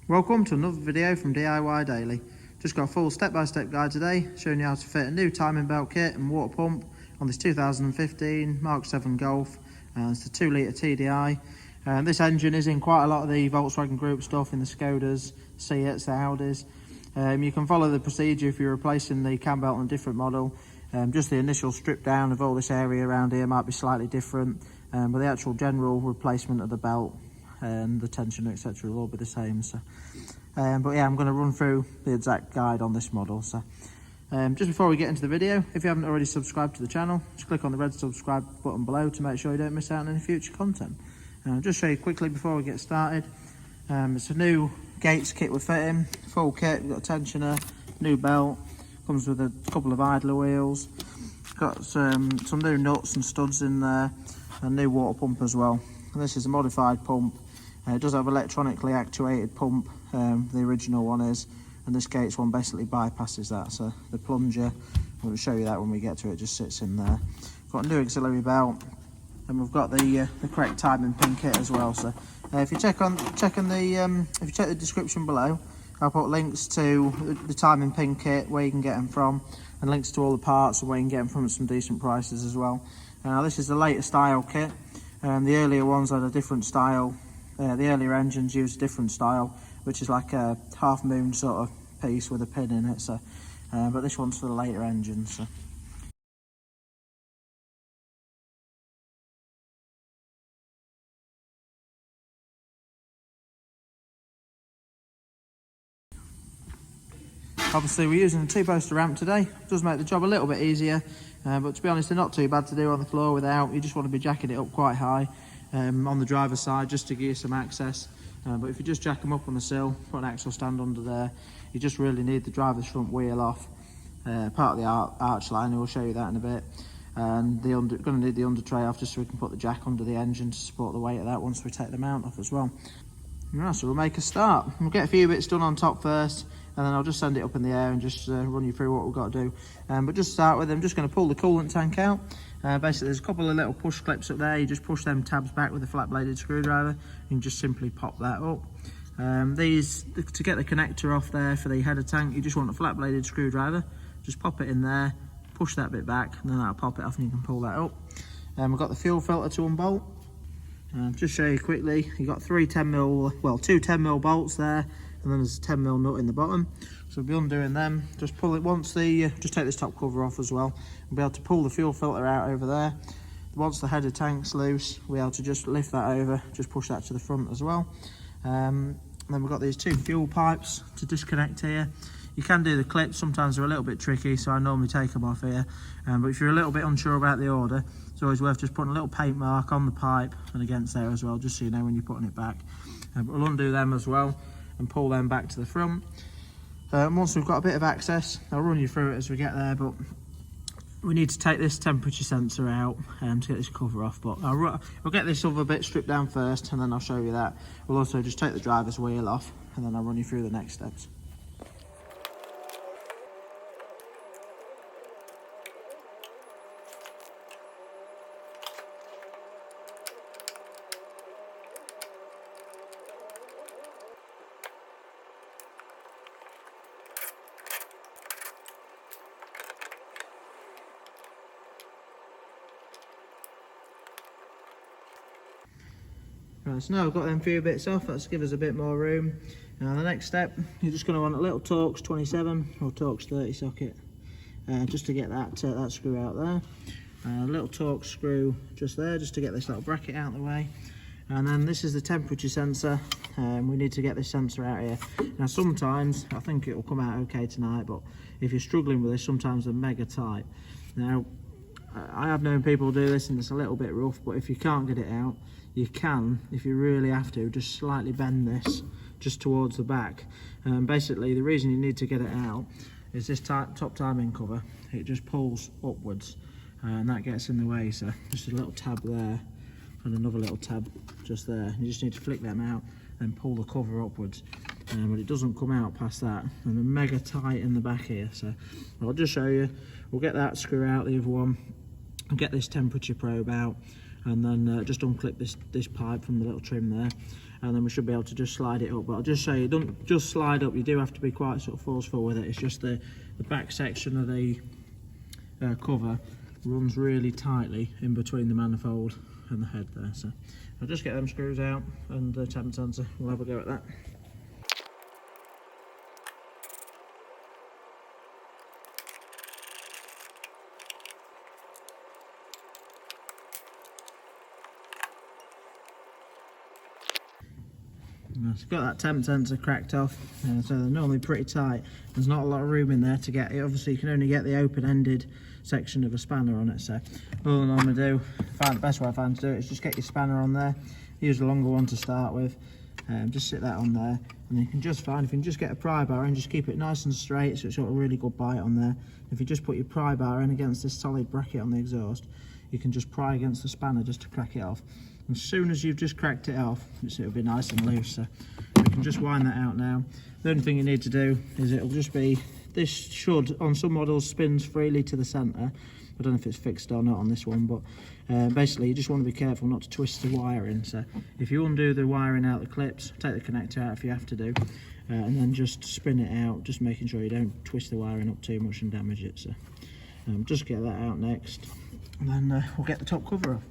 Welcome to another video from DIY Daily. Just got a full step-by-step guide today showing you how to fit a new timing belt kit and water pump on this 2015 MK7 Golf. It's a 2 litre TDI. This engine is in quite a lot of the Volkswagen Group stuff, in the Skodas, Seats, the Audis. You can follow the procedure if you're replacing the cam belt on a different model. Just the initial strip down of all this area around here might be slightly different, but the actual general replacement of the belt and the tensioner, etc., will all be the same. So but yeah, I'm going to run through the exact guide on this model. So just before we get into the video, if you haven't already subscribed to the channel, just click on the red subscribe button below to make sure you don't miss out on any future content. Just show you quickly before we get started. It's a new gates kit we're fitting, full kit. We've got a tensioner, new belt, comes with a couple of idler wheels, got some new nuts and studs in there, and new water pump as well. And this is a modified pump. It does have electronically actuated pump, the original one is, and this gates one basically bypasses that. So the plunger, we'll show you that when we get to it, just sits in there. Got a new auxiliary belt, and we've got the correct timing pin kit as well. So if you check the description below, I'll put links to the timing pin kit, where you can get them from, and links to all the parts and where you can get them from at some decent prices as well. Now this is the later style kit. The earlier ones had a different style. The earlier engines used a different style, which is like a half moon sort of piece with a pin in it. So, but this one's for the later engines. So. Obviously we're using a 2-poster ramp today. It does make the job a little bit easier, but to be honest they're not too bad to do on the floor without. You just want to be jacking it up quite high on the driver's side just to give you some access. But if you just jack them up on the sill, put an axle stand under there, you just really need the driver's front wheel off, part of the arch line, and we'll show you that in a bit. And going to need the under tray off just so we can put the jack under the engine to support the weight of that once we take the mount off as well. Right, so we'll make a start. We'll get a few bits done on top first, and then I'll just send it up in the air and just run you through what we've got to do. But just to start with, I'm just going to pull the coolant tank out. Basically there's a couple of little push clips up there. You just push them tabs back with a flat bladed screwdriver and just simply pop that up. To get the connector off there for the header tank, you just want a flat bladed screwdriver, just pop it in there, push that bit back, and then that'll pop it off and you can pull that up. We've got the fuel filter to unbolt. Just show you quickly, you've got two 10mm bolts there, and then there's a 10mm nut in the bottom. So we'll be undoing them. Just pull it once just take this top cover off as well. We'll be able to pull the fuel filter out over there. Once the header tank's loose, we'll be able to just lift that over, just push that to the front as well. Then we've got these 2 fuel pipes to disconnect here. You can do the clips, sometimes they're a little bit tricky, so I normally take them off here. But if you're a little bit unsure about the order, it's always worth just putting a little paint mark on the pipe and against there as well, just so you know when you're putting it back. But we'll undo them as well and pull them back to the front. Once we've got a bit of access, I'll run you through it as we get there, but we need to take this temperature sensor out to get this cover off. But we'll get this other bit stripped down first, and then I'll show you that. We'll also just take the driver's wheel off, and then I'll run you through the next steps. Right, so now I've got them few bits off, let's give us a bit more room. Now the next step, you're just going to want a little Torx 27 or Torx 30 socket, just to get that screw out there. A little Torx screw just there, just to get this little bracket out of the way. And then this is the temperature sensor. We need to get this sensor out here. Now sometimes, I think it will come out okay tonight, but if you're struggling with this, sometimes they're mega tight. Now, I have known people do this and it's a little bit rough, but if you can't get it out, you can, if you really have to, just slightly bend this just towards the back. Basically the reason you need to get it out is this top timing cover, it just pulls upwards and that gets in the way. So just a little tab there and another little tab just there. You just need to flick them out and pull the cover upwards, but it doesn't come out past that, and they're mega tight in the back here. So I'll just show you. We'll get that screw out, the other one, and get this temperature probe out, and then just unclip this pipe from the little trim there, and then we should be able to just slide it up. But I'll just show you, don't just slide up, you do have to be quite sort of forceful with it. It's just the back section of the cover runs really tightly in between the manifold and the head there. So I'll just get them screws out, and the temp sensor, we'll have a go at that. It's got that temp sensor cracked off, so they're normally pretty tight. There's not a lot of room in there to get it. Obviously you can only get the open-ended section of a spanner on it, so all I'm going to do, the best way I find to do it is just get your spanner on there, use the longer one to start with, just sit that on there, and you can just find, if you can just get a pry bar and just keep it nice and straight so it's got a really good bite on there. If you just put your pry bar in against this solid bracket on the exhaust, you can just pry against the spanner just to crack it off. As soon as you've just cracked it off, it'll be nice and loose, so we can just wind that out now. The only thing you need to do is, it'll just be, this should, on some models, spins freely to the centre. I don't know if it's fixed or not on this one, but basically you just want to be careful not to twist the wiring. So if you undo the wiring out the clips, take the connector out if you have to do, and then just spin it out, just making sure you don't twist the wiring up too much and damage it. So just get that out next, and then we'll get the top cover off.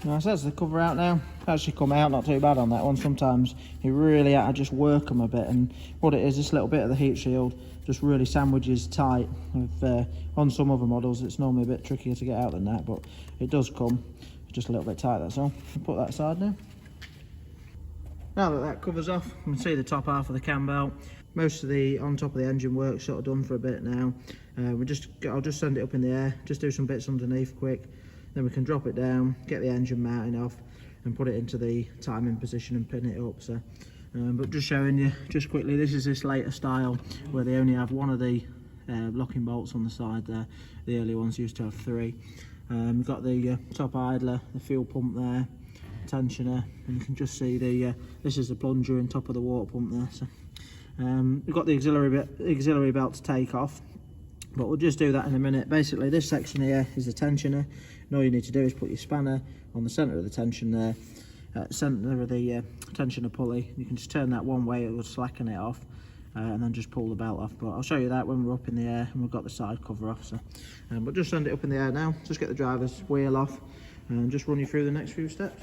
Now, so that's the cover out now. Actually come out not too bad on that one. Sometimes you really have to just work them a bit, and what it is, this little bit of the heat shield just really sandwiches tight. On some other models it's normally a bit trickier to get out than that, but it does come just a little bit tight, that's all. I'll put that aside now. Now that that cover's off, you can see the top half of the cam belt. Most of the on top of the engine work's sort of done for a bit now. I'll just send it up in the air, just do some bits underneath quick. Then we can drop it down, get the engine mounting off, and put it into the timing position and pin it up. So, but just showing you just quickly, this is this later style where they only have one of the locking bolts on the side there. The early ones used to have three. We've got the top idler, the fuel pump there, tensioner, and you can just see the this is the plunger and top of the water pump there. So we've got the auxiliary belt to take off, but we'll just do that in a minute. Basically this section here is the tensioner, and all you need to do is put your spanner on the centre of the tension there, centre of the tensioner pulley. You can just turn that one way, it will slacken it off, and then just pull the belt off. But I'll show you that when we're up in the air and we've got the side cover off. So but just send it up in the air now, just get the driver's wheel off and just run you through the next few steps.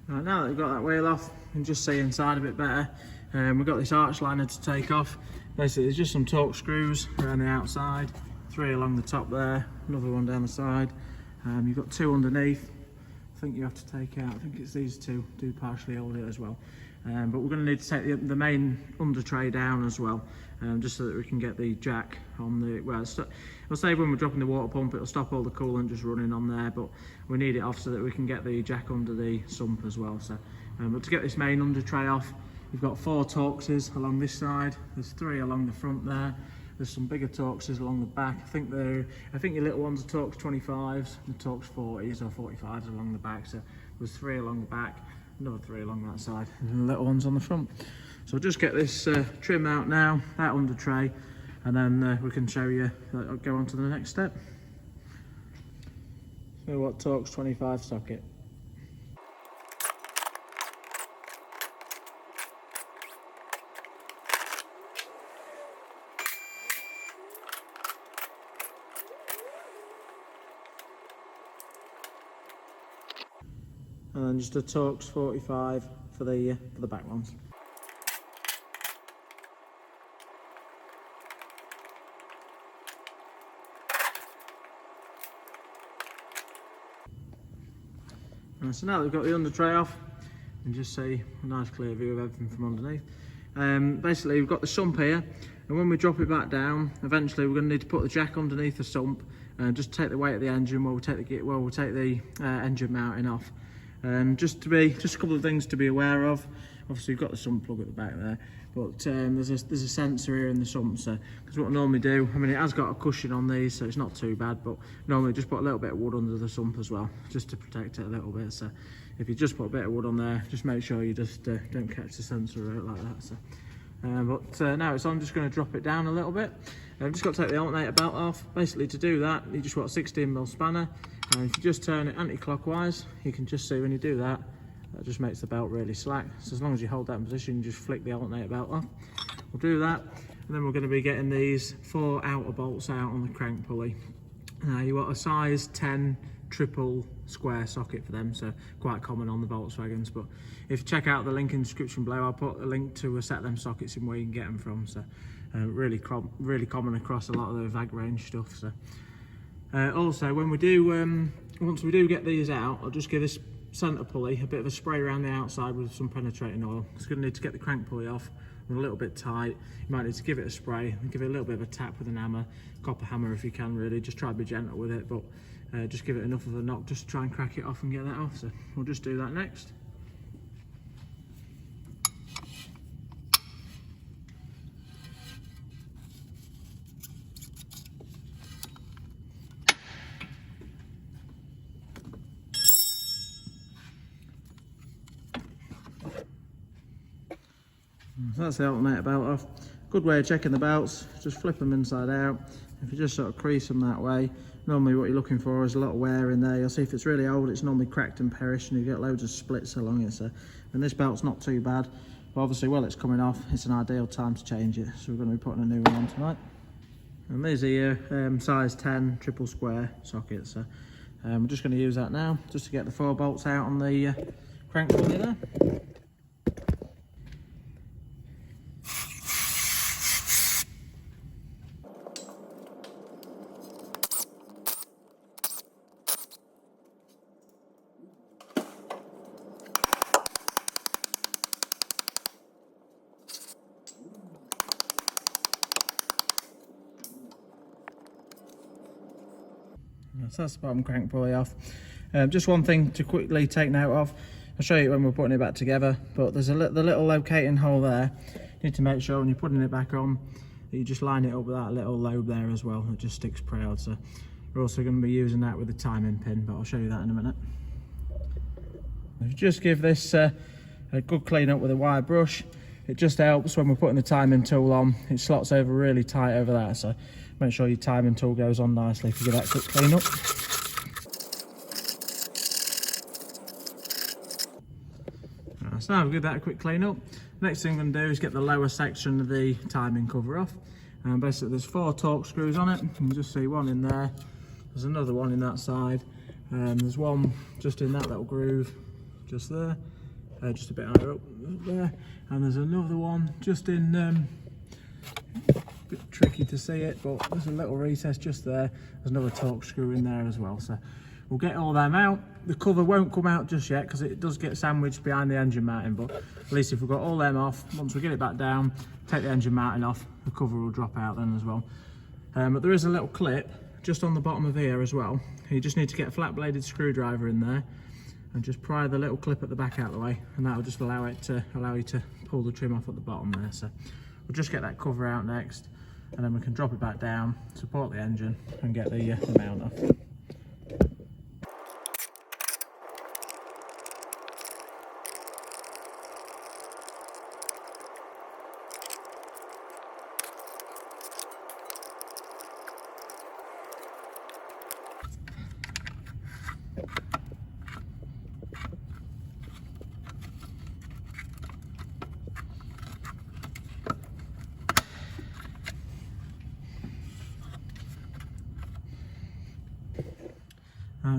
Right, now that we've got that wheel off, you can just see inside a bit better. We've got this arch liner to take off. Basically there's just some torque screws around the outside, 3 along the top there, another one down the side. You've got 2 underneath. I think you have to take out, I think it's these 2 do partially hold it as well. But we're going to need to take the main under tray down as well, just so that we can get the jack on the, well, I'll say when we're dropping the water pump it'll stop all the coolant just running on there, but we need it off so that we can get the jack under the sump as well. So, but to get this main under tray off, you've got 4 Torxes along this side, there's 3 along the front there, there's some bigger Torxes along the back. I think your little ones are Torx 25s, the Torx 40s or 45s along the back, so there's 3 along the back, another 3 along that side, and the little ones on the front. So I'll just get this trim out now, that under tray, and then we can show you, go on to the next step. So what, Torx 25 socket. And then just a Torx 45 for the back ones. So now that we've got the under tray off, you can just see a nice clear view of everything from underneath. Basically we've got the sump here, and when we drop it back down, eventually we're going to need to put the jack underneath the sump and just take the weight of the engine while we take the engine mounting off. Just a couple of things to be aware of. Obviously you've got the sump plug at the back there, but there's a sensor here in the sump, so because what I normally do, I mean it has got a cushion on these so it's not too bad, but normally just put a little bit of wood under the sump as well, just to protect it a little bit. So if you just put a bit of wood on there, just make sure you just don't catch the sensor out like that. So now it's on, I'm just going to drop it down a little bit. I've just got to take the alternator belt off. Basically to do that, you just want a 16mm spanner, and if you just turn it anti-clockwise, you can just see when you do that, that just makes the belt really slack. So as long as you hold that in position, you just flick the alternator belt off. We'll do that, and then we're going to be getting these 4 outer bolts out on the crank pulley. You want a size 10 triple square socket for them, so quite common on the Volkswagens, but if you check out the link in the description below, I'll put a link to a set of them sockets in where you can get them from. So really common across a lot of the VAG range stuff. So also when we do once we do get these out, I'll just give this centre pulley a bit of a spray around the outside with some penetrating oil. It's going to need to get the crank pulley off. We're a little bit tight. You might need to give it a spray and give it a little bit of a tap with an hammer, copper hammer if you can, really. Just try to be gentle with it, but just give it enough of a knock just to try and crack it off and get that off. So we'll just do that next. So that's the alternator belt off. Good way of checking the belts, just flip them inside out. If you just sort of crease them that way, normally what you're looking for is a lot of wear in there. You'll see if it's really old, it's normally cracked and perished, and you get loads of splits along it. So, and this belt's not too bad, but obviously while it's coming off, it's an ideal time to change it. So we're going to be putting a new one on tonight. And these are your size 10 triple square sockets. So we're just going to use that now, just to get the 4 bolts out on the crank pulley there. So that's the bottom crank pulley off. Just one thing to quickly take note of. I'll show you when we're putting it back together, but there's the little locating hole there. You need to make sure when you're putting it back on that you just line it up with that little lobe there as well. It just sticks proud. So we're also going to be using that with the timing pin, but I'll show you that in a minute. If you just give this a good clean up with a wire brush, it just helps when we're putting the timing tool on. It slots over really tight over that, so make sure your timing tool goes on nicely if you give that quick clean up. So now we've got that a quick clean up. Next thing I'm going to do is get the lower section of the timing cover off. Basically there's 4 torque screws on it. You can just see one in there. There's another one in that side. There's one just in that little groove, just there. Just a bit higher up there. And there's another one just in, a bit tricky to see it, but there's a little recess just there. There's another torque screw in there as well. So we'll get all them out. The cover won't come out just yet because it does get sandwiched behind the engine mounting, but at least if we've got all them off, once we get it back down, take the engine mounting off, the cover will drop out then as well. But there is a little clip just on the bottom of here as well. You just need to get a flat bladed screwdriver in there and just pry the little clip at the back out of the way, and that'll just allow you to pull the trim off at the bottom there. So we'll just get that cover out next, and then we can drop it back down, support the engine, and get the mount off.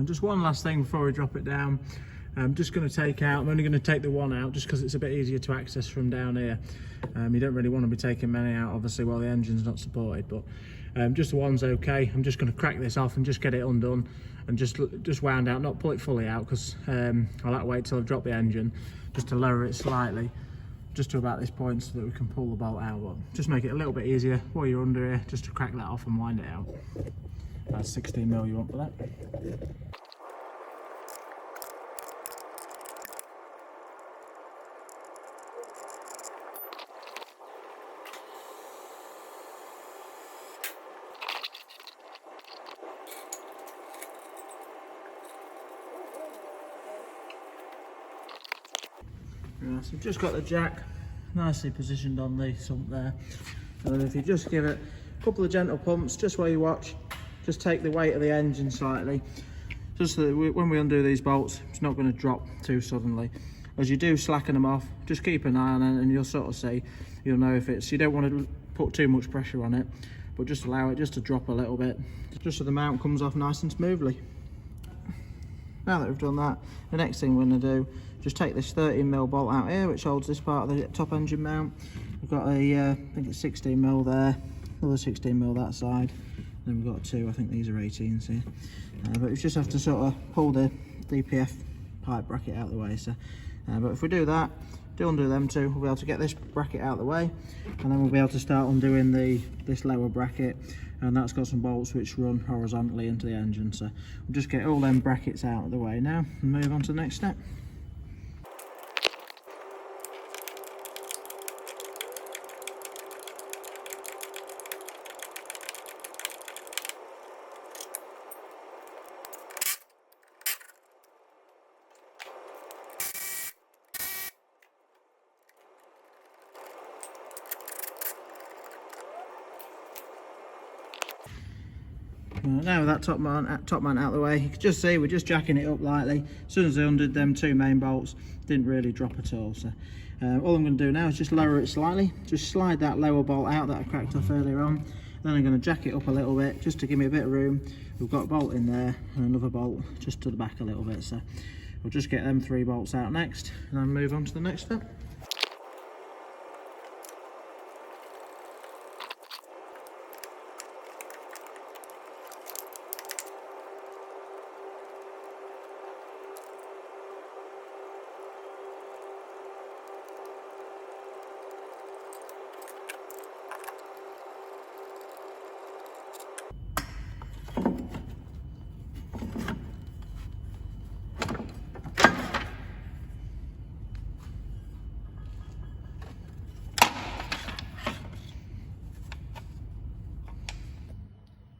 Just one last thing before we drop it down. I'm just going to take out, I'm only going to take the one out just because it's a bit easier to access from down here. You don't really want to be taking many out obviously while the engine's not supported, but just the one's okay. I'm just going to crack this off and just get it undone and just wound out, not pull it fully out because I like to wait till I've dropped the engine just to lower it slightly, just to about this point so that we can pull the bolt out. But just make it a little bit easier while you're under here, just to crack that off and wind it out. That's 16mm you want for that. Right, so just got the jack nicely positioned on the sump there, and then if you just give it a couple of gentle pumps just while you watch, just take the weight of the engine slightly, just so that when we undo these bolts it's not going to drop too suddenly. As you do slacken them off, just keep an eye on it and you'll sort of see, you'll know if it's, you don't want to put too much pressure on it, but just allow it just to drop a little bit, just so the mount comes off nice and smoothly. Now that we've done that, the next thing we're going to do, just take this 13mm bolt out here, which holds this part of the top engine mount. We've got a, I think it's 16mm there, another 16mm that side, then we've got two, I think these are 18s here. But we just have to sort of pull the DPF pipe bracket out of the way. So, but if we do that, undo them two, we'll be able to get this bracket out of the way, and then we'll be able to start undoing this lower bracket, and that's got some bolts which run horizontally into the engine. So we'll just get all them brackets out of the way now and move on to the next step. Now with that top mount out of the way, you can just see we're just jacking it up lightly. As soon as I undid them two main bolts, didn't really drop at all. So all I'm going to do now is just lower it slightly, just slide that lower bolt out that I cracked off earlier on. Then I'm going to jack it up a little bit just to give me a bit of room. We've got a bolt in there and another bolt just to the back a little bit. So we'll just get them three bolts out next and then move on to the next step.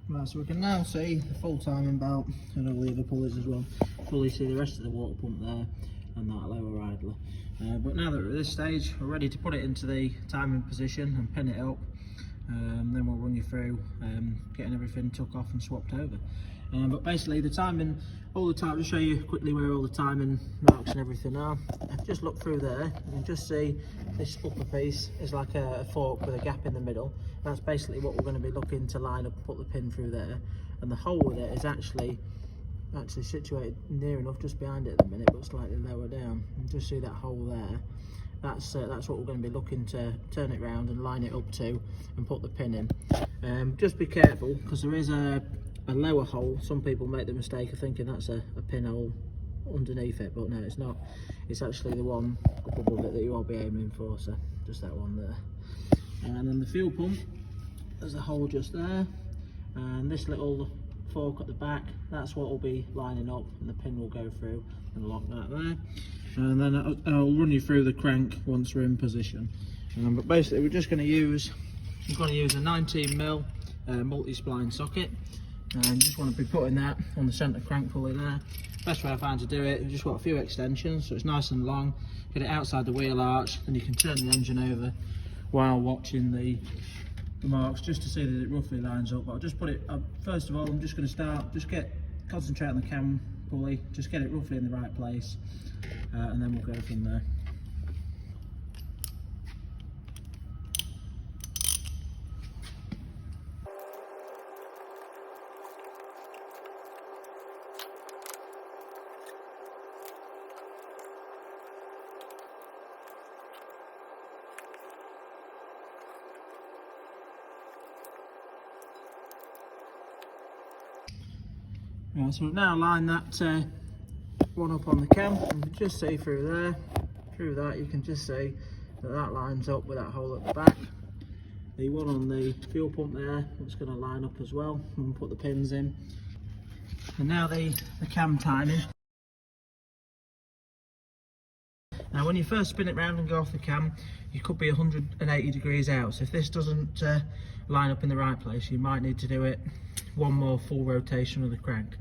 Right, so we can now see the full timing belt and all the other pulleys as well. Fully see the rest of the water pump there and that lower idler. But now that we're at this stage, we're ready to put it into the timing position and pin it up. Then we'll run you through getting everything took off and swapped over. But basically the timing, all the time, to show you quickly where all the timing marks and everything are. Just look through there, you can just see this upper piece is like a fork with a gap in the middle. That's basically what we're going to be looking to line up and put the pin through there. And the hole with it is actually situated near enough just behind it at the minute, but slightly lower down. You just see that hole there. That's what we're going to be looking to turn it round and line it up to and put the pin in. Just be careful because there is a lower hole. Some people make the mistake of thinking that's a pinhole underneath it, but no, it's not. It's actually the one up above it that you will be aiming for, so just that one there. And then the fuel pump, there's a hole just there, and this little fork at the back, that's what will be lining up, and the pin will go through and lock that there. And then I'll run you through the crank once we're in position. But basically we're just going to use, we're going to use a 19mm multi-spline socket, and just want to be putting that on the centre crank pulley there. Best way I find to do it, you've just got a few extensions so it's nice and long. Get it outside the wheel arch, then you can turn the engine over while watching the marks just to see that it roughly lines up. But I'll just put it first of all, I'm just going to start, concentrate on the cam pulley, just get it roughly in the right place, and then we'll go from there. Right, so we've now lined that one up on the cam, and you can just see through that you can just see that lines up with that hole at the back. The one on the fuel pump there, it's going to line up as well, and we'll put the pins in. And now the cam timing. Now when you first spin it round and go off the cam, you could be 180 degrees out, so if this doesn't line up in the right place, you might need to do it one more full rotation of the crank.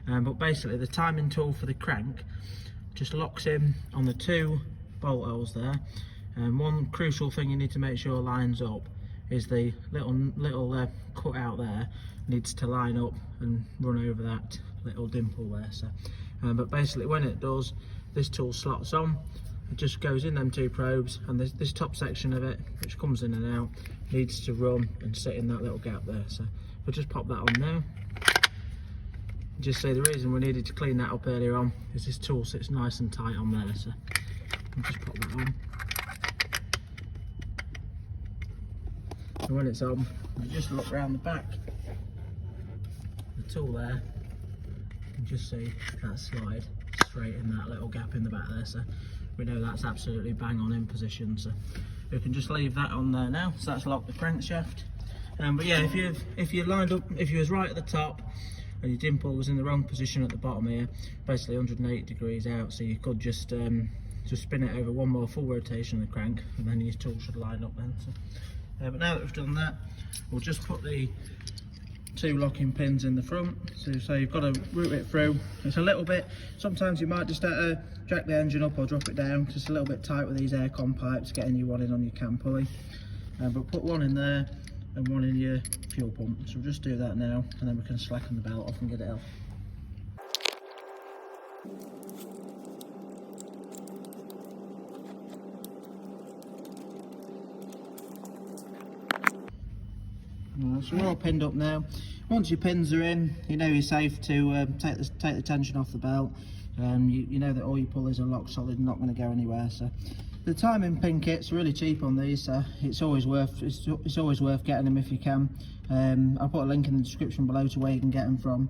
But basically the timing tool for the crank just locks in on the 2 bolt holes there, and one crucial thing you need to make sure lines up is the little cut out there needs to line up and run over that little dimple there. So but basically when it does, this tool slots on, it just goes in them 2 probes, and this top section of it, which comes in and out, needs to run and sit in that little gap there. So we'll just pop that on now. Just say the reason we needed to clean that up earlier on is this tool sits nice and tight on there, so we'll just pop that on. And when it's on, you just look round the back, the tool there, you can just see that slide straight in that little gap in the back there, so we know that's absolutely bang on in position. So we can just leave that on there now, so that's locked the crankshaft. But yeah, if you lined up, if you was right at the top and your dimple was in the wrong position at the bottom here, basically 180 degrees out, so you could just spin it over one more full rotation of the crank, and then your tool should line up then. So, but now that we've done that, we'll just put the 2 locking pins in the front. So you've got to route it through. It's a little bit, sometimes you might just jack the engine up or drop it down, because it's a little bit tight with these aircon pipes getting you one in on your cam pulley. But put one in there and one in your fuel pump. So we'll just do that now, and then we can slacken the belt off and get it off. So we're all pinned up now. Once your pins are in, you know you're safe to take the tension off the belt. You know that all your pulleys are locked solid and not going to go anywhere. So the timing pin kit's really cheap on these, so it's always worth getting them if you can. I'll put a link in the description below to where you can get them from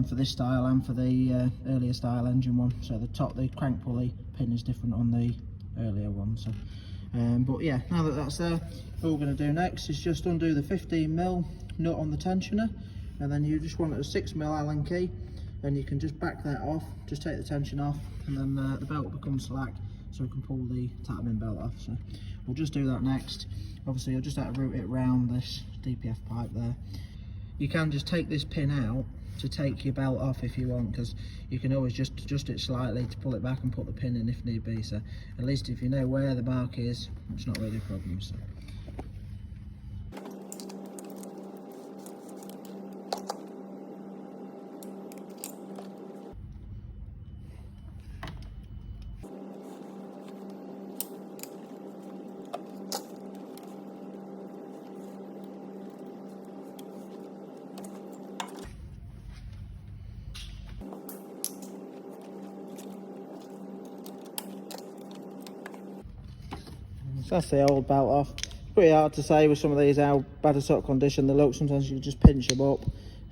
for this style and for the earlier style engine one. So the crank pulley pin is different on the earlier one. So. But yeah, now that that's there, all we're going to do next is just undo the 15mm nut on the tensioner, and then you just want a 6mm Allen key, and you can just back that off, just take the tension off, and then the belt will become slack, so we can pull the timing belt off. So we'll just do that next. Obviously you'll just have to route it round this DPF pipe there. You can just take this pin out to take your belt off if you want, because you can always just adjust it slightly to pull it back and put the pin in if need be. So at least if you know where the mark is, it's not really a problem. So. That's the old belt off. It's pretty hard to say with some of these how bad a sort of condition they look. Sometimes you just pinch them up,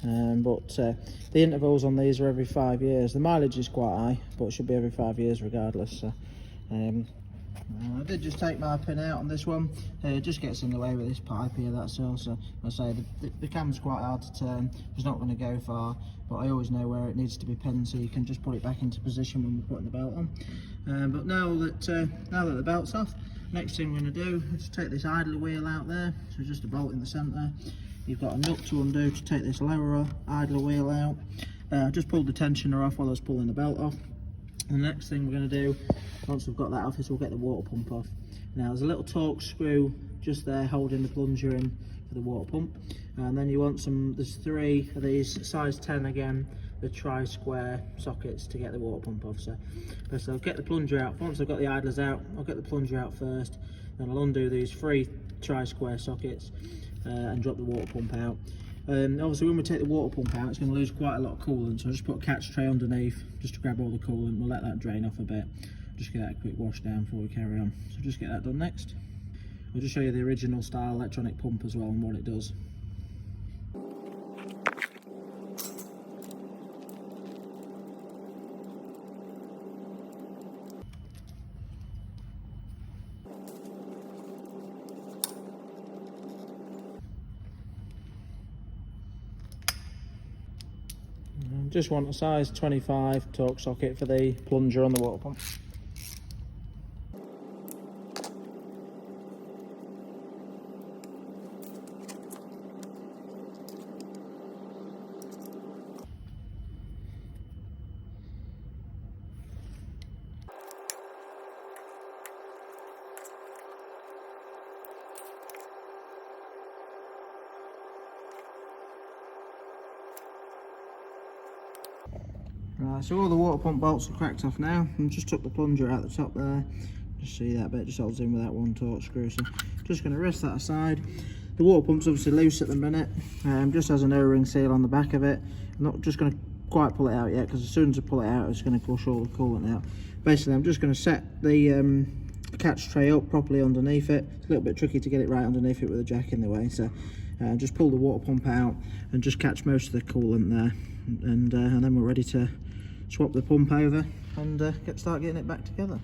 but the intervals on these are every 5 years. The mileage is quite high, but it should be every 5 years regardless. So I did just take my pin out on this one. It just gets in the way with this pipe here, that's all. So I say the cam's quite hard to turn, it's not going to go far, but I always know where it needs to be pinned, so you can just put it back into position when we're putting the belt on. But now that the belt's off, next thing we're going to do is take this idler wheel out there. So just a bolt in the centre. You've got a nut to undo to take this lower idler wheel out. I just pulled the tensioner off while I was pulling the belt off. And the next thing we're going to do, once we've got that off, is we'll get the water pump off. Now there's a little torque screw just there holding the plunger in for the water pump. And then you want there's 3 of these size 10 again, the tri-square sockets to get the water pump off. So I'll get the plunger out. Once I've got the idlers out, I'll get the plunger out first, then I'll undo these 3 tri-square sockets and drop the water pump out. Obviously when we take the water pump out, it's going to lose quite a lot of coolant, so I'll just put a catch tray underneath just to grab all the coolant. We'll let that drain off a bit, just get that a quick wash down before we carry on. So just get that done next. I'll just show you the original style electronic pump as well and what it does. just want a size 25 torque socket for the plunger on the water pump. Right, so all the water pump bolts are cracked off now. And just took the plunger out the top there. Just see that bit just holds in with that one torque screw. So just going to rest that aside. The water pump's obviously loose at the minute. Just has an O-ring seal on the back of it. I'm not just going to quite pull it out yet, because as soon as I pull it out, it's going to flush all the coolant out. Basically, I'm just going to set the catch tray up properly underneath it. It's a little bit tricky to get it right underneath it with a jack in the way. So just pull the water pump out and just catch most of the coolant there. And then we're ready to swap the pump over and start getting it back together.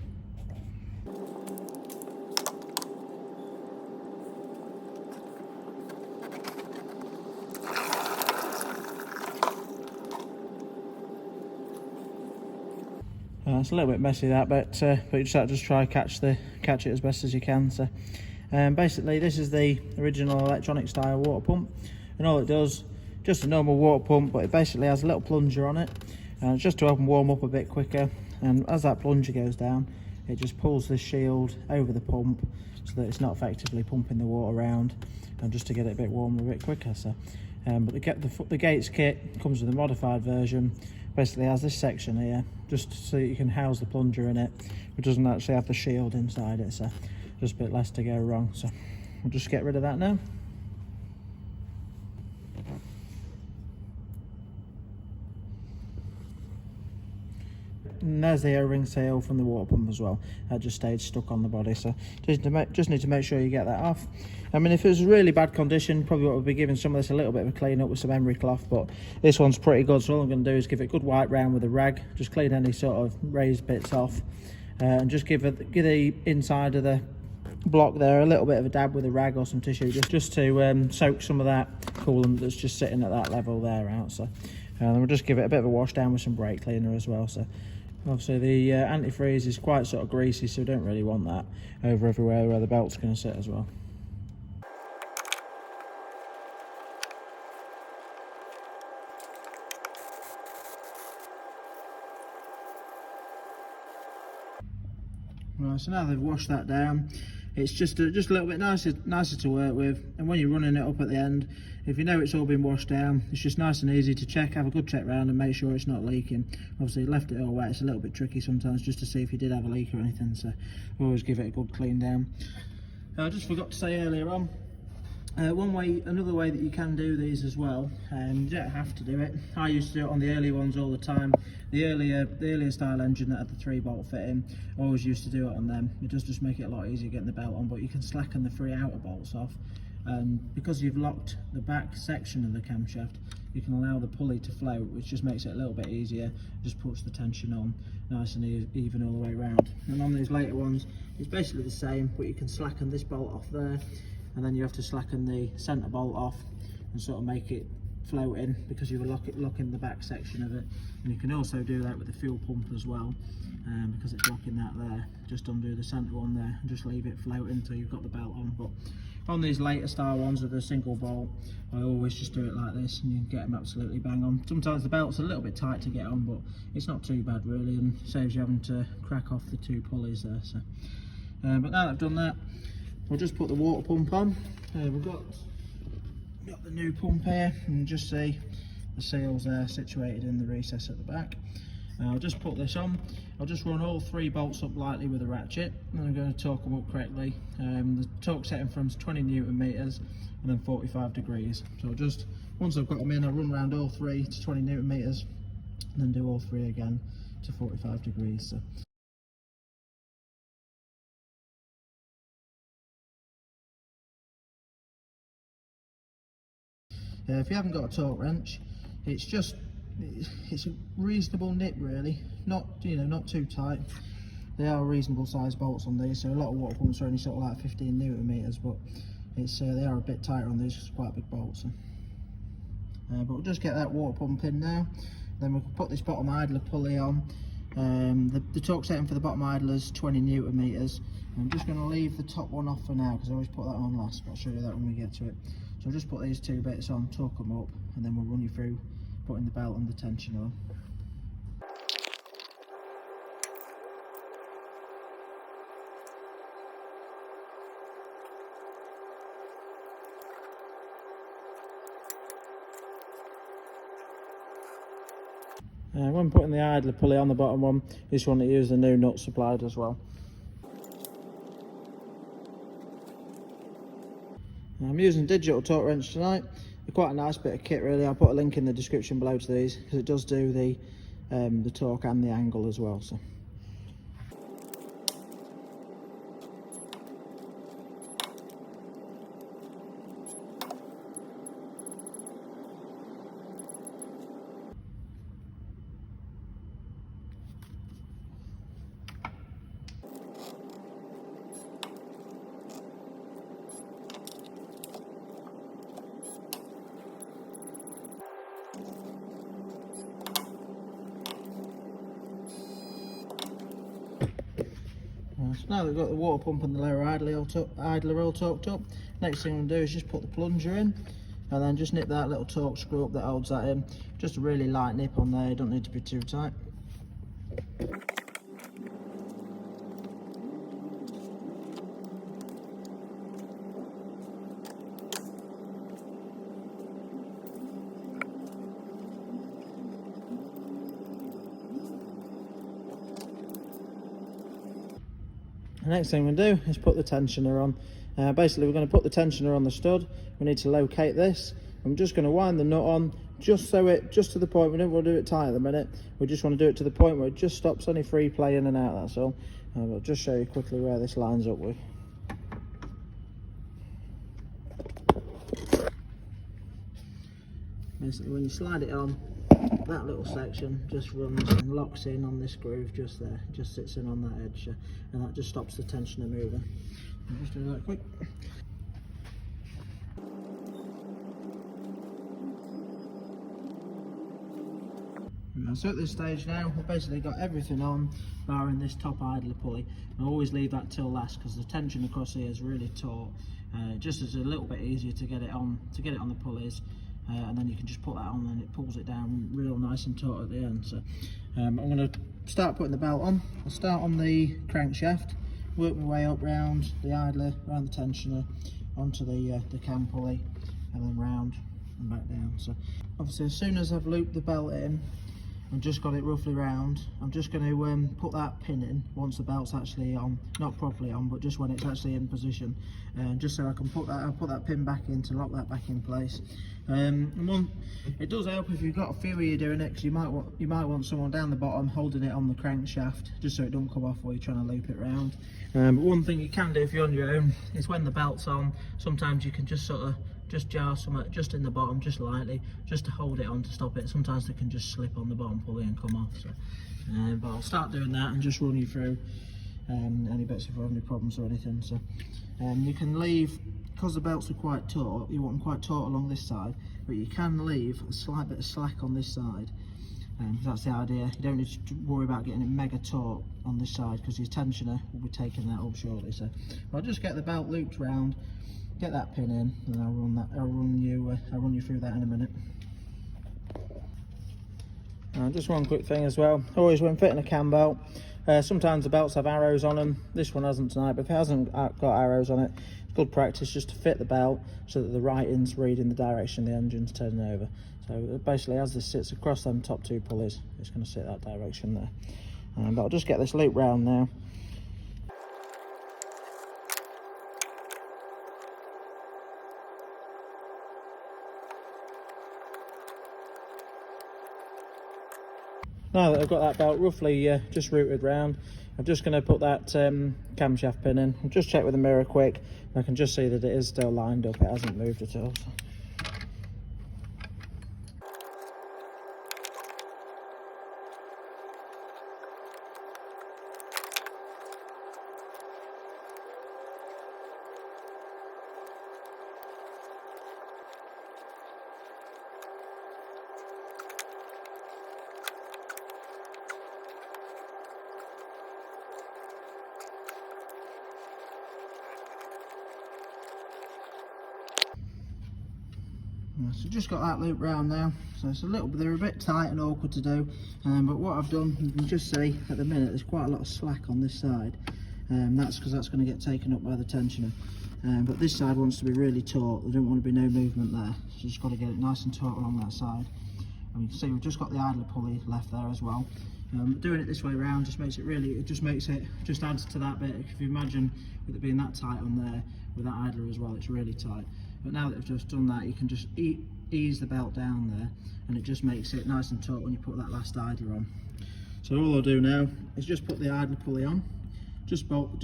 It's a little bit messy that, but you just have to try catch it as best as you can. So basically, this is the original electronic style water pump, and all it does, just a normal water pump, but it basically has a little plunger on it, and it's just to help them warm up a bit quicker. And as that plunger goes down, it just pulls this shield over the pump so that it's not effectively pumping the water around, and just to get it a bit warmer a bit quicker. So but the Gates kit comes with a modified version. Basically has this section here just so you can house the plunger in it, which doesn't actually have the shield inside it, so just a bit less to go wrong. So we'll just get rid of that now. And there's the O-ring seal from the water pump as well. That just stayed stuck on the body, so just need to make sure you get that off. I mean, if it was really bad condition, probably what we'd be giving some of this a little bit of a clean up with some emery cloth, but this one's pretty good, so all I'm going to do is give it a good wipe round with a rag, just clean any sort of raised bits off, and just give the inside of the block there a little bit of a dab with a rag or some tissue, just to soak some of that coolant that's just sitting at that level there out. So then we'll just give it a bit of a wash down with some brake cleaner as well. So obviously the antifreeze is quite sort of greasy, so we don't really want that over everywhere where the belt's going to sit as well. Right, so now they've washed that down, it's just a little bit nicer to work with, and when you're running it up at the end, if you know it's all been washed down, it's just nice and easy to check, have a good check round and make sure it's not leaking. Obviously left it all wet, it's a little bit tricky sometimes just to see if you did have a leak or anything, so always give it a good clean down. I just forgot to say earlier on, another way that you can do these as well, you don't have to do it. I used to do it on the early ones all the time. The earlier style engine that had the 3-bolt fitting, I always used to do it on them. It does just make it a lot easier getting the belt on, but you can slacken the 3 outer bolts off. And because you've locked the back section of the camshaft, you can allow the pulley to float, which just makes it a little bit easier, just puts the tension on nice and even all the way around. And on these later ones, it's basically the same, but you can slacken this bolt off there, and then you have to slacken the centre bolt off and sort of make it floating because you were locking the back section of it. And you can also do that with the fuel pump as well, because it's locking that there. Just undo the centre one there and just leave it floating until you've got the belt on. But on these later style ones with a single bolt, I always just do it like this, and you can get them absolutely bang on. Sometimes the belt's a little bit tight to get on, but it's not too bad really, and saves you having to crack off the 2 pulleys there. So but now that I've done that, we'll just put the water pump on. We've got the new pump here, and you just see the seals there situated in the recess at the back. I'll just put this on. I'll just run all 3 bolts up lightly with a ratchet, and I'm going to torque them up correctly. The torque setting from 20 Newton meters and then 45 degrees. So just once I've got them in, I'll run around all 3 to 20 Newton meters, and then do all 3 again to 45 degrees. So. If you haven't got a torque wrench, it's a reasonable nip really, not too tight. They are reasonable sized bolts on these, so a lot of water pumps are only sort of like 15 Newton meters, but they are a bit tighter on these because it's quite big bolts. But we'll just get that water pump in now, Then we can put this bottom idler pulley on. The torque setting for the bottom idler is 20 Newton meters. I'm just going to leave the top one off for now because I always put that on last, but I'll show you that when we get to it. So I'll just put these two bits on, torque them up, and then we'll run you through putting the belt and the tensioner on. When putting the idler pulley on the bottom one, you just want to use the new nut supplied as well. I'm using digital torque wrench tonight. They're quite a nice bit of kit really. I'll put a link in the description below to these because it does do the torque and the angle as well. So. So now that we've got the water pump and the lower idler all torqued up, next thing I'm going to do is just put the plunger in and then just nip that little torque screw up that holds that in. Just a really light nip on there, you don't need to be too tight. The next thing we're going to do is put the tensioner on. Basically we're going to put the tensioner on the stud. We need to locate this. I'm just going to wind the nut on just to the point. We don't want to do it tight at the minute. We just want to do it to the point where it just stops any free play in and out, that's all. I'll just show you quickly where this lines up with. Basically when you slide it on, that little section just runs and locks in on this groove just there. It just sits in on that edge, and that just stops the tensioner moving. I'll just do that quick. So at this stage now, we've basically got everything on, barring this top idler pulley. I always leave that till last because the tension across here is really taut. Just as a little bit easier to get it on the pulleys. And then you can just put that on and it pulls it down real nice and taut at the end. So I'm going to start putting the belt on. I'll start on the crankshaft, work my way up round the idler, round the tensioner, onto the cam pulley, and then round and back down. So obviously as soon as I've looped the belt in and just got it roughly round, I'm just going to put that pin in once the belt's actually on, not properly on, but just when it's actually in position, just so I can I'll put that pin back in to lock that back in place. It does help if you've got a few of you doing it, because you might want someone down the bottom holding it on the crankshaft, just so it don't come off while you're trying to loop it round. But one thing you can do if you're on your own is when the belt's on, sometimes you can just sort of jar something just in the bottom, just lightly, just to hold it on to stop it. Sometimes they can just slip on the bottom pulley and come off. So, but I'll start doing that and just run you through any bits if you have any problems or anything. So you can leave, because the belts are quite taut, you want them quite taut along this side, but you can leave a slight bit of slack on this side. That's the idea. You don't need to worry about getting it mega taut on this side because your tensioner will be taking that up shortly. So I'll just get the belt looped round, get that pin in, and I'll run you through that in a minute. Just one quick thing as well. Always when fitting a cam belt, sometimes the belts have arrows on them. This one hasn't tonight, but if it hasn't got arrows on it, it's good practice just to fit the belt so that the writing's reading the direction the engine's turning over. So basically, as this sits across them top two pulleys, it's going to sit that direction there. But I'll just get this loop round now. Now that I've got that belt roughly just routed round, I'm just going to put that camshaft pin in. I'll just check with the mirror quick. I can just see that it is still lined up, it hasn't moved at all. So. So just got that loop round now, so it's a little bit, they're a bit tight and awkward to do, but what I've done, you can just see at the minute there's quite a lot of slack on this side. That's because that's going to get taken up by the tensioner, but this side wants to be really taut. There don't want to be no movement there, so just got to get it nice and taut along that side. And you can see we've just got the idler pulley left there as well. Doing it this way around just makes it just adds to that bit. If you imagine with it being that tight on there with that idler as well, it's really tight. But now that we've just done that, you can just ease the belt down there, and it just makes it nice and taut when you put that last idler on. So all I'll do now is just put the idler pulley on, torque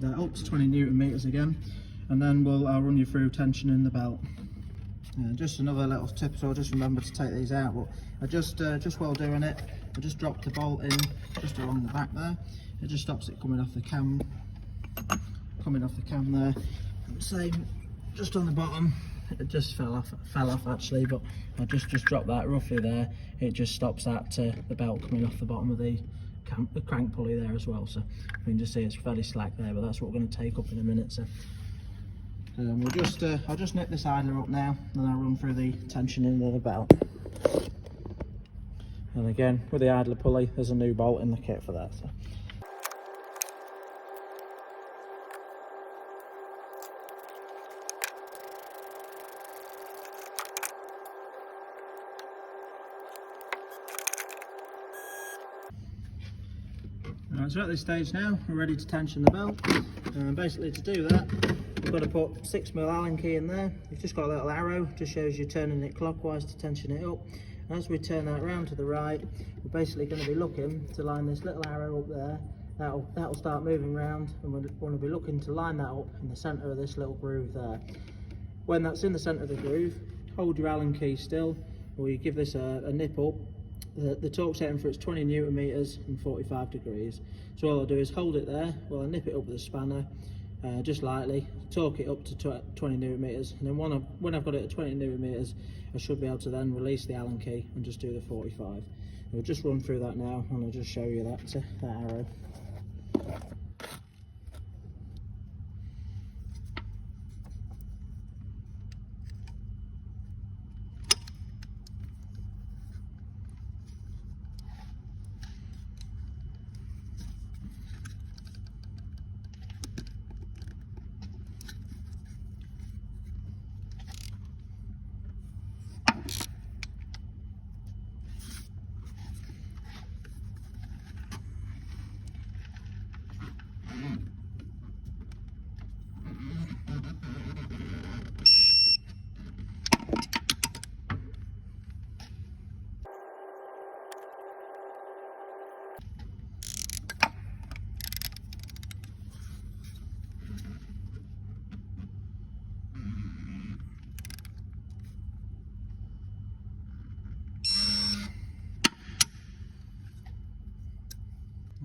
that up to 20 Newton meters again, and then I'll run you through tensioning the belt. Just another little tip, so I'll just remember to take these out. But I just while doing it, I just dropped the bolt in just along the back there. It just stops it coming off the cam there. Same just on the bottom, it just fell off actually, but I just dropped that roughly there. It just stops that the belt coming off the bottom of the crank pulley there as well. So you can just see it's fairly slack there, but that's what we're going to take up in a minute. So I'll just nip this idler up now, and I'll run through the tensioning of the belt. And again, with the idler pulley, there's a new bolt in the kit for that. So. So at this stage now, we're ready to tension the belt, and basically to do that, we've got to put 6mm Allen key in there. You've just got a little arrow, just shows you turning it clockwise to tension it up. And as we turn that round to the right, we're basically going to be looking to line this little arrow up there. That'll start moving round, and we're going to be looking to line that up in the centre of this little groove there. When that's in the centre of the groove, hold your Allen key still, or you give this a nip up. The torque setting for it's 20 Newton meters and 45 degrees. So all I'll do is hold it there while I nip it up with a spanner, just lightly, torque it up to 20 Newton meters, and then when I've got it at 20 Newton meters, I should be able to then release the Allen key and just do the 45. We'll just run through that now, and I'll just show you that arrow.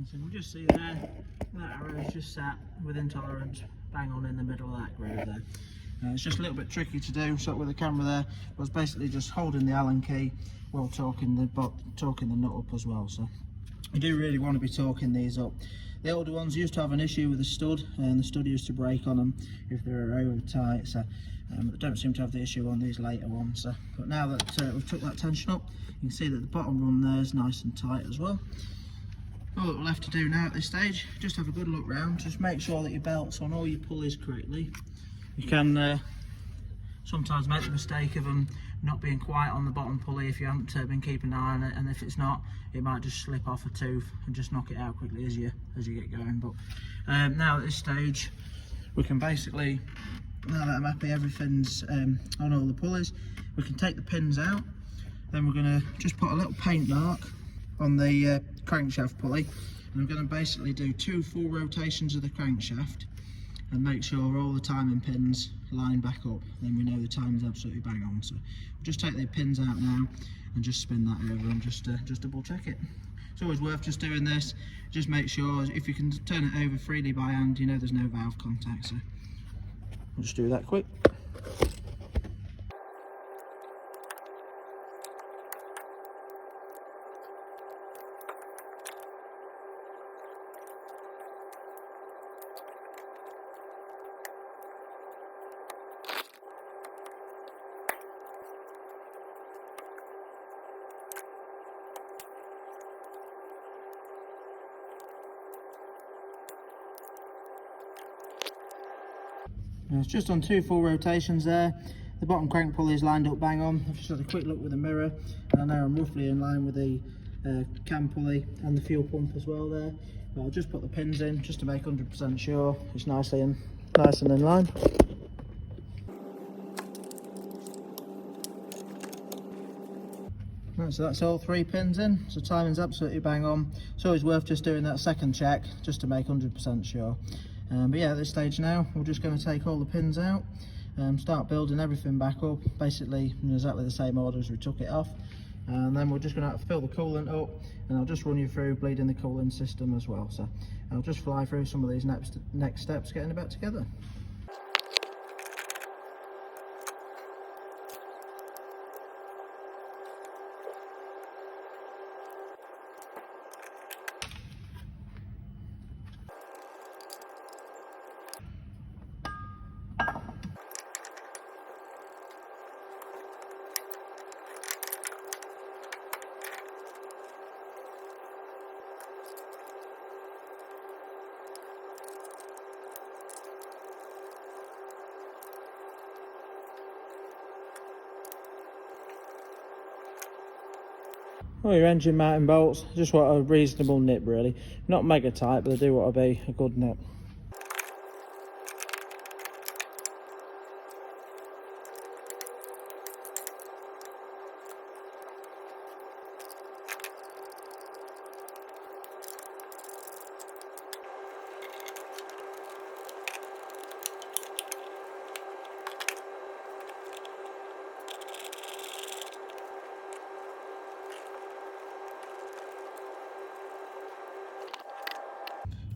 So you can just see there, that arrow is just sat within tolerance, bang on in the middle of that groove there. It's just a little bit tricky to do, so with the camera there, I was basically just holding the Allen key while torquing the nut up as well. So you do really want to be torquing these up. The older ones used to have an issue with the stud, and the stud used to break on them if they were over tight. So they don't seem to have the issue on these later ones. So, but now that we've took that tension up, you can see that the bottom run there is nice and tight as well. All that we'll have to do now at this stage, just have a good look round, just make sure that your belt's on all your pulleys correctly. You can sometimes make the mistake of them not being quite on the bottom pulley if you haven't been keeping an eye on it, and if it's not, it might just slip off a tooth and just knock it out quickly as you get going. But now at this stage, we can basically, now that I'm happy everything's on all the pulleys, we can take the pins out. Then we're going to just put a little paint mark on the crankshaft pulley, and I'm going to basically do 2 full rotations of the crankshaft and make sure all the timing pins line back up. Then we know the timing's absolutely bang on. So we'll just take the pins out now and just spin that over and just double check it. It's always worth just doing this. Just make sure, if you can turn it over freely by hand, you know there's no valve contact. So we'll just do that quick. Now it's just on 2 full rotations there. The bottom crank pulley is lined up bang on. I've just had a quick look with the mirror, and I know I'm roughly in line with the cam pulley and the fuel pump as well there. But I'll just put the pins in just to make 100% sure it's nice and in line. Right, so that's all 3 pins in, so timing's absolutely bang on. It's always worth just doing that second check just to make 100% sure. But yeah, at this stage now, we're just going to take all the pins out, start building everything back up, basically in exactly the same order as we took it off. And then we're just going to have to fill the coolant up, and I'll just run you through bleeding the coolant system as well. So I'll just fly through some of these next steps getting it back together. Well, your engine mounting bolts, just want a reasonable nip really. Not mega tight, but they do want to be a good nip.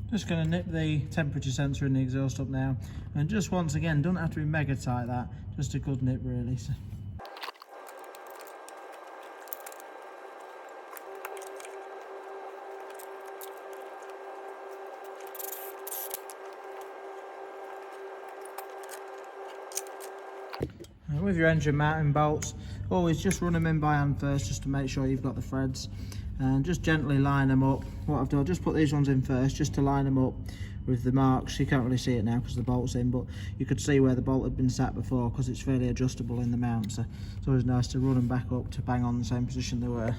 Just going to nip the temperature sensor in the exhaust up now, and just once again, don't have to be mega tight, that just a good nip really. So. With your engine mounting bolts, always just run them in by hand first just to make sure you've got the threads, and just gently line them up. What I've done, I'll just put these ones in first just to line them up with the marks. You can't really see it now because the bolt's in, but you could see where the bolt had been sat before because it's fairly adjustable in the mount, so it's always nice to run them back up to bang on the same position they were.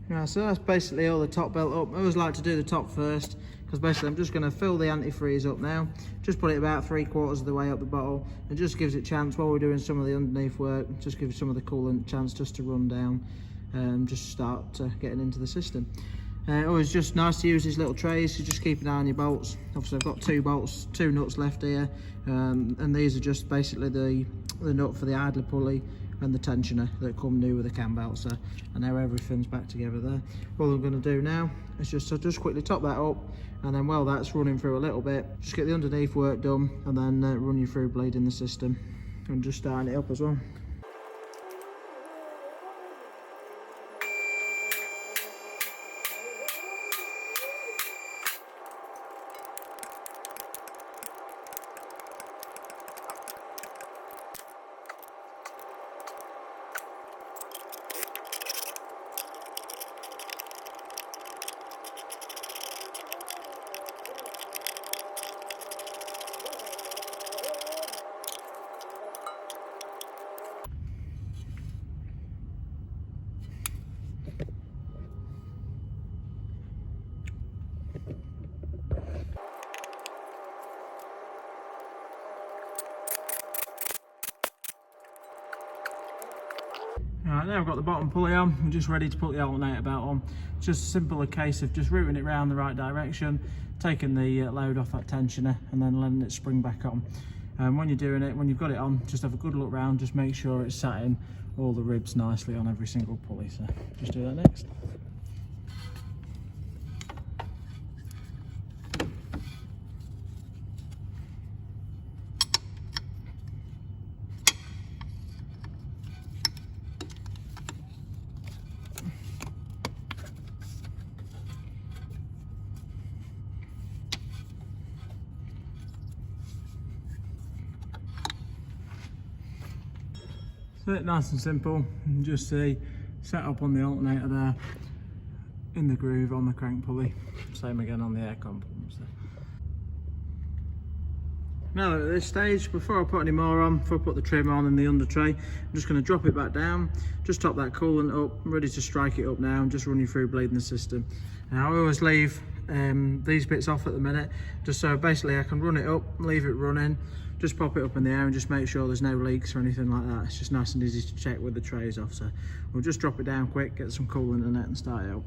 Right, so that's basically all the top belt up. I always like to do the top first because basically I'm just going to fill the antifreeze up now. Just put it about 3/4 of the way up the bottle. It just gives it chance while we're doing some of the underneath work. Just gives some of the coolant chance just to run down and just start getting into the system. Always just nice to use these little trays. So just keep an eye on your bolts. Obviously I've got 2 bolts, 2 nuts left here, and these are just basically the nut for the idler pulley and the tensioner that come new with the cam belt. So I know everything's back together there. All I'm going to do now is just quickly top that up, and then while that's running through a little bit, just get the underneath work done, and then run you through bleeding the system and just starting it up as well. Right, now I've got the bottom pulley on, I'm just ready to put the alternator belt on. It's just a simple case of just routing it round the right direction, taking the load off that tensioner and then letting it spring back on. When you're doing it, when you've got it on, just have a good look round, just make sure it's sat in all the ribs nicely on every single pulley. So just do that next. So nice and simple, and just see set up on the alternator there in the groove on the crank pulley. Same again on the aircon pumps. Now at this stage, before I put any more on, before I put the trim on and the under tray, I'm just going to drop it back down, just top that coolant up. I'm ready to strike it up now and just run you through bleeding the system. Now I always leave these bits off at the minute, just so basically I can run it up, leave it running, just pop it up in the air and just make sure there's no leaks or anything like that. It's just nice and easy to check with the trays off. So we'll just drop it down quick, get some coolant in it and start it up.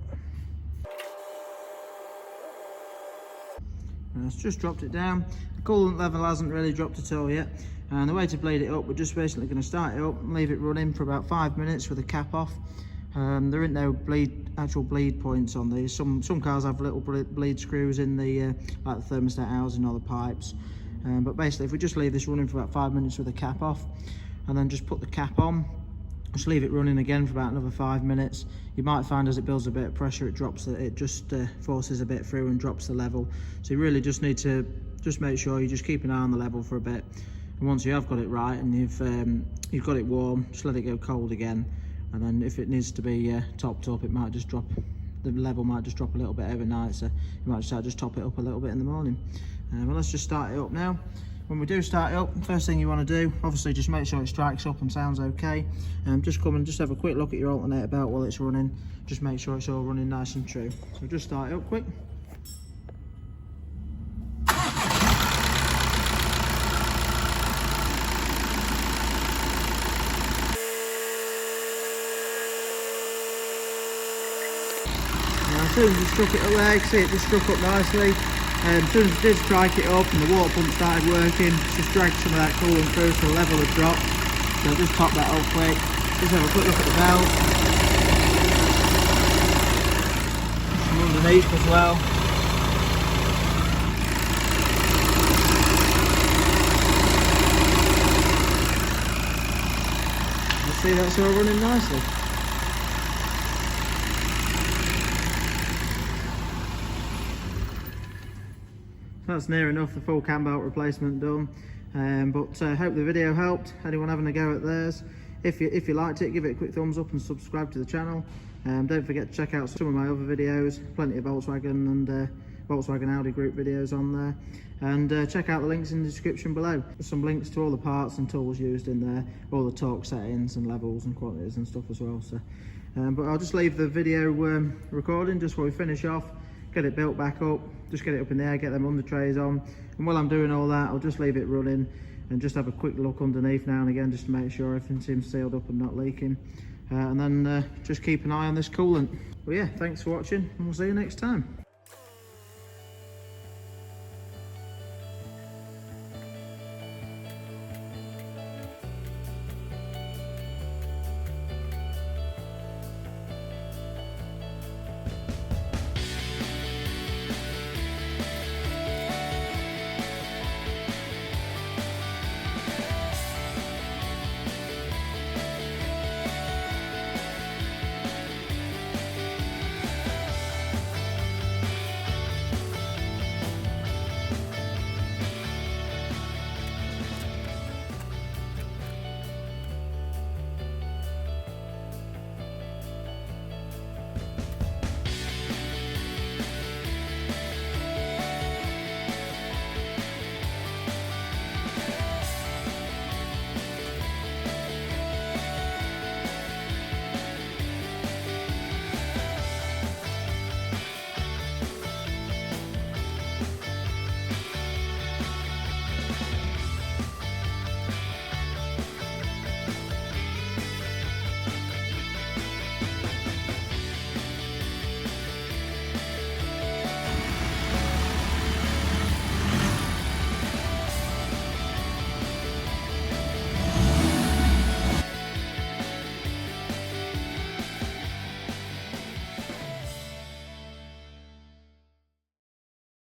It's just dropped it down. The coolant level hasn't really dropped at all yet. And the way to bleed it up, we're just basically going to start it up and leave it running for about 5 minutes with the cap off. There ain't no actual bleed points on these. Some cars have little bleed screws in the like the thermostat housing or the pipes. But basically, if we just leave this running for about 5 minutes with the cap off, and then just put the cap on, just leave it running again for about another 5 minutes, you might find as it builds a bit of pressure, it just forces a bit through and drops the level. So you really just need to just make sure you just keep an eye on the level for a bit. And once you have got it right and you've got it warm, just let it go cold again. And then if it needs to be topped up, it might just drop. The level might just drop a little bit overnight, so you might just top it up a little bit in the morning. Well, let's just start it up now. When we do start it up, first thing you want to do, obviously just make sure it strikes up and sounds okay. Just come and just have a quick look at your alternator belt while it's running. Just make sure it's all running nice and true. So just start it up quick. As soon as you struck it up there, you can see it just struck up nicely. As soon as it did strike it up and the water pump started working, just dragged some of that coolant through so the level had dropped. So I'll just top that up quick. Just have a quick look at the belt. Some underneath as well. You see that's all running nicely. That's near enough the full cam belt replacement done, but hope the video helped. Anyone having a go at theirs, if you liked it, give it a quick thumbs up and subscribe to the channel. Don't forget to check out some of my other videos, plenty of Volkswagen and Volkswagen Audi group videos on there, and check out the links in the description below. There's some links to all the parts and tools used in there, all the torque settings and levels and quantities and stuff as well. So but I'll just leave the video recording just before we finish off, get it built back up, just get it up in the air, get them under trays on, and while I'm doing all that, I'll just leave it running and just have a quick look underneath now and again just to make sure everything seems sealed up and not leaking, and then just keep an eye on this coolant. Well, yeah, thanks for watching and we'll see you next time.